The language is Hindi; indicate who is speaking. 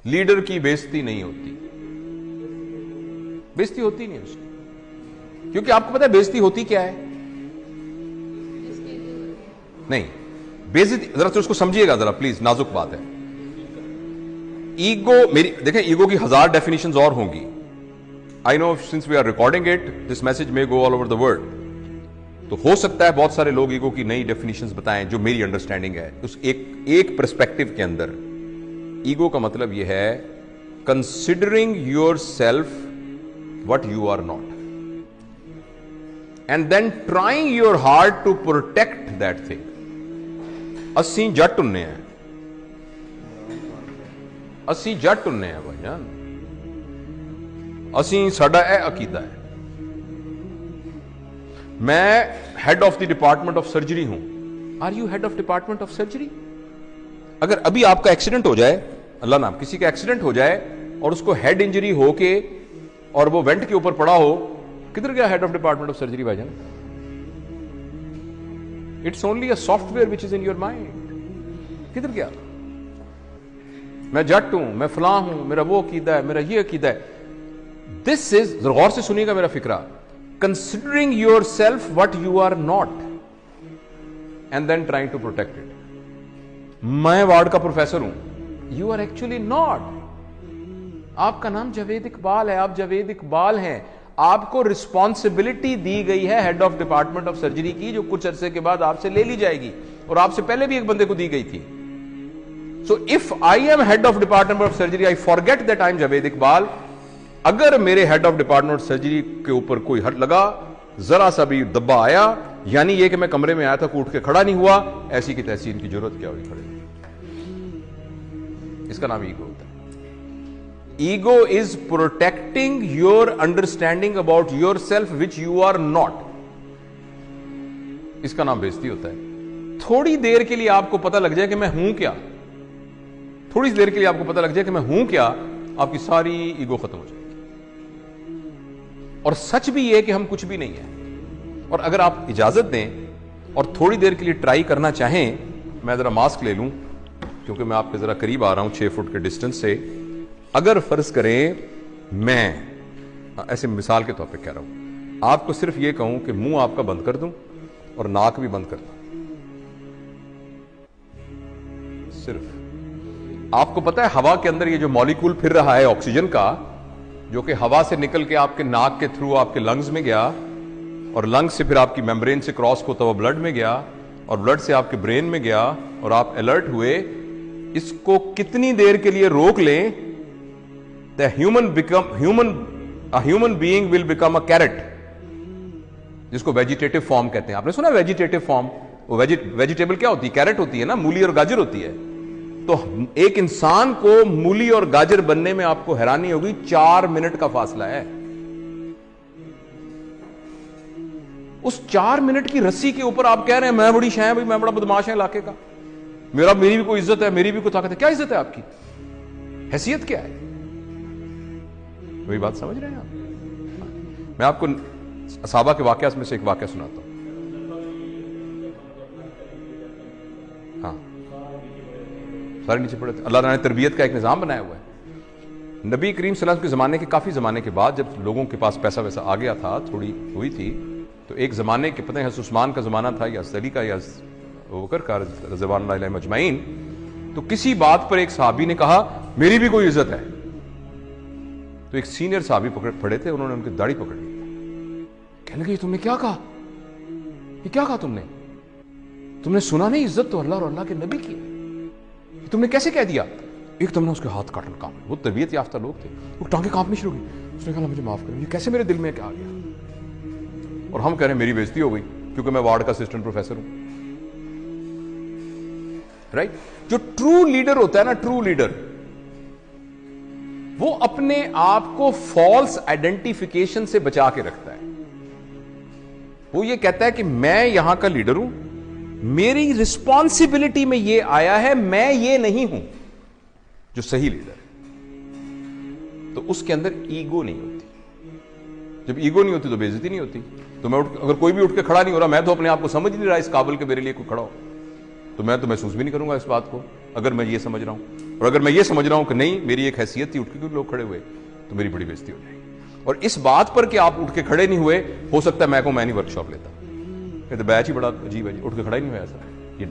Speaker 1: लीडर की बेइज्जती नहीं होती, बेइज्जती होती नहीं उसकी, क्योंकि आपको पता है बेइज्जती होती क्या है? नहीं, बेइज्जती जरा तो उसको समझिएगा जरा प्लीज, नाजुक बात है। ईगो, मेरी देखें, ईगो की 1000 डेफिनेशंस और होंगी। I know since we are recording it this message may go all over the world, तो हो सकता है बहुत सारे लोग ईगो की नई डेफिनेशंस बताएं जो मेरी अंडरस्टैंडिंग है। उस एक पर्सपेक्टिव के अंदर ईगो का मतलब यह है considering your self what you are not and then trying your hard to protect that thing। ਅਸੀਂ ਜੱਟ ਹੁੰਨੇ ਆ, ਅਸੀਂ ਜੱਟ ਹੁੰਨੇ ਆ ਭਾਈਜਾਨ, ਅਸੀਂ ਸਾਡਾ ਇਹ ਅਕੀਦਾ ਹੈ। मैं head of the department of surgery हूं। Are you head of department of surgery? अगर अभी आपका एक्सीडेंट हो जाए, अल्लाह नाम, किसी का एक्सीडेंट हो जाए और उसको हेड इंजरी होके और वो वेंट के ऊपर पड़ा हो, किधर गया head of department of surgery भाईजान? It's only a software which is in your mind. किधर गया? मैं जट हूं, मैं फलां हूं, मेरा वो अकीदा है, मेरा ये अकीदा है। दिस इज, गौर से सुनिएगा मेरा फिक्रा, considering yourself what you are not and then trying to protect it। मैं वार्ड का प्रोफेसर हूं, you are actually not। आपका नाम जावेद इकबाल है, आप जावेद इकबाल हैं, आपको रिस्पॉन्सिबिलिटी दी गई है head of department of surgery की, जो कुछ अरसे के बाद आपसे ले ली जाएगी, और आपसे पहले भी एक बंदे को दी गई थी। So if I am head of department of surgery, I forget that I am Javed Iqbal. अगर मेरे हेड ऑफ डिपार्टमेंट सर्जरी के ऊपर कोई हट लगा, जरा सा भी दब्बा आया, यानी ये कि मैं कमरे में आया था, उठ के खड़ा नहीं हुआ, ऐसी की तैसी इनकी जरूरत क्या हुई खड़े? इसका नाम ईगो होता है। Ego is protecting your understanding about your self which you are not. इसका नाम बेइज्जती होता है। थोड़ी देर के लिए आपको पता लग जाए कि मैं हूं क्या, थोड़ी देर के लिए आपको पता लग जाए कि मैं हूं क्या, आपकी सारी ईगो खत्म हो जाएगी। और सच भी यह कि हम कुछ भी नहीं है। और अगर आप इजाजत दें और थोड़ी देर के लिए ट्राई करना चाहें, मैं जरा मास्क ले लूं क्योंकि मैं आपके जरा करीब आ रहा हूं 6 फुट के डिस्टेंस से। अगर फर्ज करें मैं ऐसे मिसाल के तौर पे कह रहा हूं, आपको सिर्फ यह कहूं कि मुंह आपका बंद कर दूं और नाक भी बंद कर दूं, सिर्फ आपको पता है हवा के अंदर ये जो मॉलिक्यूल फिर रहा है ऑक्सीजन का, जो कि हवा से निकल के आपके नाक के थ्रू आपके लंग्स में गया, और लंग्स से फिर आपकी मेम्ब्रेन से क्रॉस होता हुआ ब्लड में गया, और ब्लड से आपके ब्रेन में गया, और आप अलर्ट हुए। इसको कितनी देर के लिए रोक लें, the human being will become a carrot, जिसको वेजिटेटिव फॉर्म कहते हैं। आपने सुना वेजिटेटिव फॉर्म? वो वेजिटेबल क्या होती है? कैरेट होती है ना, मूली और गाजर होती है। तो एक इंसान को मूली और गाजर बनने में आपको हैरानी होगी 4 मिनट का फासला है। उस 4 मिनट की रस्सी के ऊपर आप कह रहे हैं मैं बड़ी शाय भाई, मैं बड़ा बदमाश है इलाके का, मेरी भी कोई इज्जत है, मेरी भी कोई ताकत है। क्या इज्जत है आपकी? हैसियत क्या है? वही बात समझ रहे हैं आप? मैं आपको सहाबा के वाकयात में से एक वाकया सुनाता हूं। हाँ, सारे नीचे पड़े थे। अल्लाह ने तरबियत का एक निजाम बनाया हुआ है। नबी करीम सल्लल्लाहु अलैहि वसल्लम के ज़माने के काफ़ी ज़माने के बाद, जब लोगों के पास पैसा वैसा आ गया था, थोड़ी हुई थी, तो एक ज़माने के, पता है उस्मान का ज़माना था या अली का या बकर का रज़वानुल्लाह अलैहिम अजमईन, तो किसी बात पर एक सहाबी ने कहा मेरी भी कोई इज्जत है। तो एक सीनियर सहाबी पड़े थे, उन्होंने उनकी दाढ़ी पकड़ ली। कहने लगे तुमने क्या कहा? ये क्या कहा तुमने सुना नहीं? इज्जत तो अल्लाह और अल्लाह के नबी की है, तुमने कैसे कह दिया? एकदम ना उसके हाथ काटने कांप, वो तरबियत याफ्ता लोग थे, वो टांगे कांपनी शुरू की। उसने कहा मुझे माफ करो, ये कैसे मेरे दिल में क्या आ गया? और हम कह रहे हैं मेरी बेइज्जती हो गई क्योंकि मैं वार्ड का असिस्टेंट प्रोफेसर हूं। राइट? जो ट्रू लीडर होता है ना, ट्रू लीडर, वो अपने आप को फॉल्स आइडेंटिफिकेशन से बचा के रखता है। वो ये कहता है कि मैं यहां का लीडर हूं, मेरी रिस्पॉन्सिबिलिटी में ये आया है, मैं ये नहीं हूं। जो सही लीडर है तो उसके अंदर ईगो नहीं होती। जब ईगो नहीं होती तो बेइज्जती नहीं होती। तो मैं अगर कोई भी उठ के खड़ा नहीं हो रहा, मैं तो अपने आप को समझ नहीं रहा इस काबिल के मेरे लिए कोई खड़ा हो, तो मैं तो महसूस भी नहीं करूंगा इस बात को, अगर मैं ये समझ रहा हूं। और अगर मैं ये समझ रहा हूं कि नहीं मेरी एक हैसियत थी, उठ के क्यों लोग खड़े हुए, तो मेरी बड़ी बेइज्जती हो जाएगी। और इस बात पर कि आप उठ के खड़े नहीं हुए, हो सकता है मैं नहीं वर्कशॉप लेता। फिर तो बैच ही बड़ा अजीब है जी, उठ के खड़ा ही नहीं हुआ ऐसा। ये